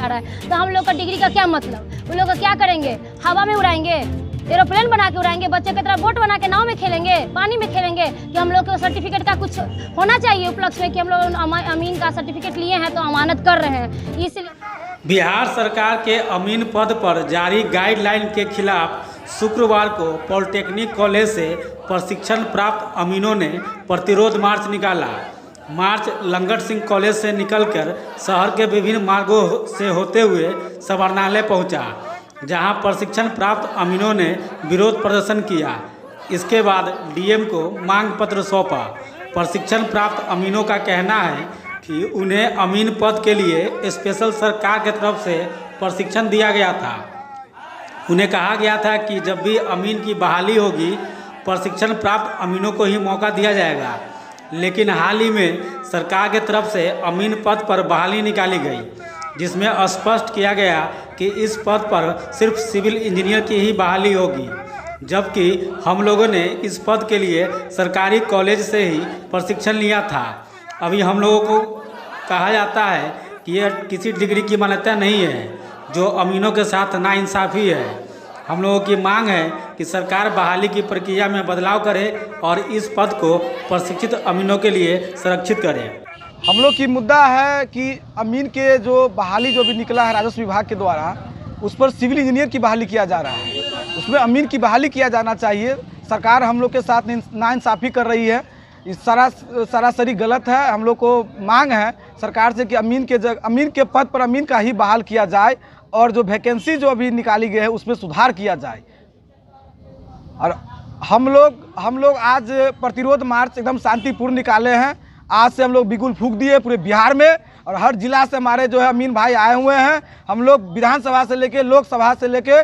जा रहा है, तो हम लोग का डिग्री का क्या मतलब? उन लोग का क्या करेंगे? हवा में उड़ाएंगे, एरोप्लेन बना के उड़ाएंगे, बच्चे की तरह बोट बना के नाव में खेलेंगे, पानी में खेलेंगे? कि हम लोग को सर्टिफिकेट का कुछ होना चाहिए उपलक्ष्य में कि हम लोग अमीन का सर्टिफिकेट लिए हैं तो अमानत कर रहे हैं। इसलिए बिहार सरकार के अमीन पद पर जारी गाइडलाइन के खिलाफ शुक्रवार को पॉलिटेक्निक कॉलेज से प्रशिक्षण प्राप्त अमीनों ने प्रतिरोध मार्च निकाला। मार्च लंगट सिंह कॉलेज से निकलकर शहर के विभिन्न मार्गों से होते हुए समाहरणालय पहुंचा, जहां प्रशिक्षण प्राप्त अमीनों ने विरोध प्रदर्शन किया। इसके बाद डीएम को मांग पत्र सौंपा। प्रशिक्षण प्राप्त अमीनों का कहना है कि उन्हें अमीन पद के लिए स्पेशल सरकार की तरफ से प्रशिक्षण दिया गया था। उन्हें कहा गया था कि जब भी अमीन की बहाली होगी, प्रशिक्षण प्राप्त अमीनों को ही मौका दिया जाएगा। लेकिन हाल ही में सरकार की तरफ से अमीन पद पर बहाली निकाली गई, जिसमें स्पष्ट किया गया कि इस पद पर सिर्फ सिविल इंजीनियर की ही बहाली होगी, जबकि हम लोगों ने इस पद के लिए सरकारी कॉलेज से ही प्रशिक्षण लिया था। अभी हम लोगों को कहा जाता है कि यह किसी डिग्री की मान्यता नहीं है, जो अमीनों के साथ नाइंसाफ़ी है। हम लोगों की मांग है कि सरकार बहाली की प्रक्रिया में बदलाव करे और इस पद को प्रशिक्षित अमीनों के लिए संरक्षित करे। हम लोग की मुद्दा है कि अमीन के जो बहाली जो भी निकला है राजस्व विभाग के द्वारा, उस पर सिविल इंजीनियर की बहाली किया जा रहा है। उसमें अमीन की बहाली किया जाना चाहिए। सरकार हम लोग के साथ नाइंसाफ़ी कर रही है, इस सरासरी गलत है। हम लोग को मांग है सरकार से कि अमीन के पद पर अमीन का ही बहाल किया जाए और जो वैकेंसी जो अभी निकाली गई है उसमें सुधार किया जाए। और हम लोग आज प्रतिरोध मार्च एकदम शांतिपूर्ण निकाले हैं। आज से हम लोग बिगुल फूंक दिए पूरे बिहार में, और हर जिला से हमारे जो है अमीन भाई आए हुए हैं। हम लोग विधानसभा से लेके लोकसभा से लेके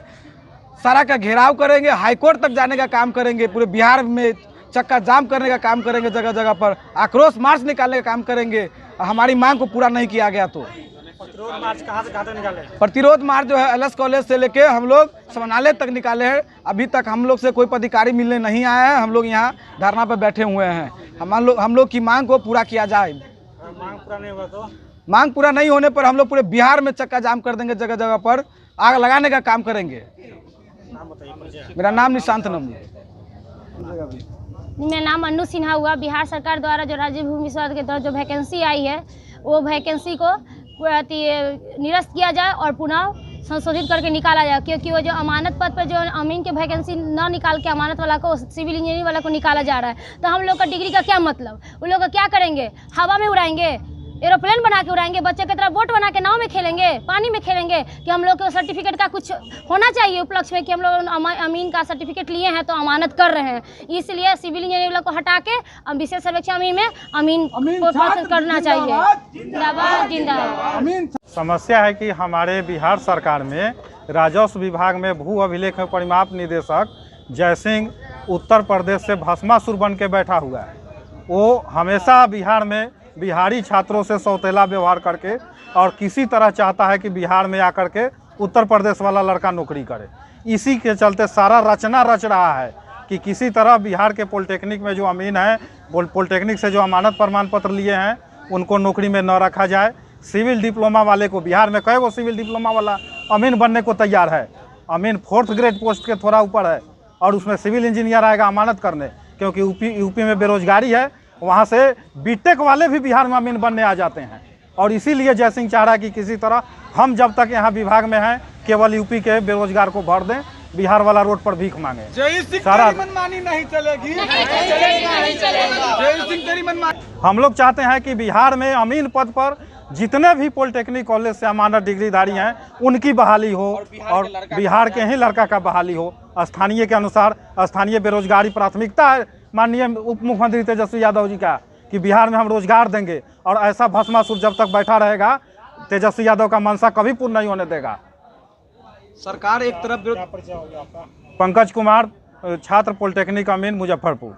सारा का घेराव करेंगे, हाईकोर्ट तक जाने का काम करेंगे, पूरे बिहार में चक्का जाम करने का काम करेंगे, जगह जगह पर आक्रोश मार्च निकालने का काम करेंगे। हमारी मांग को पूरा नहीं किया गया तो प्रतिरोध मार्च कहाँ से कहाँ तक निकाले? प्रतिरोध मार्च जो है एलएस कॉलेज से लेके हम लोग समाहरणालय तक निकाले हैं। अभी तक हम लोग से कोई पदाधिकारी मिलने नहीं आया है। हम लोग यहाँ धरना पर बैठे हुए हैं। हम लोग की मांग को पूरा किया जाए। मांग पूरा नहीं होगा तो मांग पूरा नहीं होने पर हम लोग पूरे बिहार में चक्का जाम कर देंगे, जगह जगह पर आग लगाने का काम करेंगे। नाम बताइए। मेरा नाम निशांत नमू। मेरा नाम अन्नू सिन्हा हुआ। बिहार सरकार द्वारा जो राज्य भूमि विवाद के तहत जो वैकेंसी आई है, वो वैकेंसी को निरस्त किया जाए और पुनः संशोधित करके निकाला जाए, क्योंकि वो जो अमानत पद पर जो अमीन के वैकेंसी न निकाल के अमानत वाला को, सिविल इंजीनियरिंग वाला को निकाला जा रहा है, तो हम लोग का डिग्री का क्या मतलब? उन लोग का क्या करेंगे? हवा में उड़ाएंगे, एरोप्लेन बना के उड़ाएंगे, बच्चे की तरह बोट बना के नाव में खेलेंगे, पानी में खेलेंगे? कि हम लोग को सर्टिफिकेट का कुछ होना चाहिए उपलक्ष्य में कि हम लोग अमीन का सर्टिफिकेट लिए हैं तो अमानत कर रहे हैं। इसलिए सिविल इंजीनियरिंग को हटा के विशेष सर्वेक्षण अमीन में अमीन को करना चाहिए। जिंदाबाद जिंदाबाद। समस्या है कि हमारे बिहार सरकार में राजस्व विभाग में भू अभिलेख में परिमाप निदेशक जयसिंह उत्तर प्रदेश से भस्मासुर बन के बैठा हुआ है। वो हमेशा बिहार में बिहारी छात्रों से सौतेला व्यवहार करके और किसी तरह चाहता है कि बिहार में आकर के उत्तर प्रदेश वाला लड़का नौकरी करे। इसी के चलते सारा रचना रच रहा है कि किसी तरह बिहार के पॉलिटेक्निक में जो अमीन हैं, पॉलिटेक्निक से जो अमानत प्रमाण पत्र लिए हैं, उनको नौकरी में न रखा जाए। सिविल डिप्लोमा वाले को, बिहार में कई गो सिविल डिप्लोमा वाला अमीन बनने को तैयार है। अमीन 4th ग्रेड पोस्ट के थोड़ा ऊपर है और उसमें सिविल इंजीनियर आएगा अमानत करने, क्योंकि यूपी में बेरोजगारी है। वहाँ से बीटेक वाले भी बिहार में अमीन बनने आ जाते हैं। और इसीलिए जयसिंह चाह रहा है कि किसी तरह हम जब तक यहाँ विभाग में हैं केवल यूपी के बेरोजगार को भर दें, बिहार वाला रोड पर भीख मांगे। सारा मनमानी नहीं चलेगी। हम लोग चाहते हैं कि बिहार में अमीन पद पर जितने भी पॉलिटेक्निक कॉलेज से अमानत डिग्रीधारी हैं उनकी बहाली हो, और बिहार के ही लड़का का बहाली हो। स्थानीय के अनुसार स्थानीय बेरोजगारी प्राथमिकता है माननीय उप मुख्यमंत्री तेजस्वी यादव जी का, कि बिहार में हम रोजगार देंगे। और ऐसा भस्मासुर जब तक बैठा रहेगा, तेजस्वी यादव का मंशा कभी पूर्ण नहीं होने देगा। सरकार एक तरफ पंकज कुमार, छात्र पॉलिटेक्निक अमीन, मुजफ्फरपुर।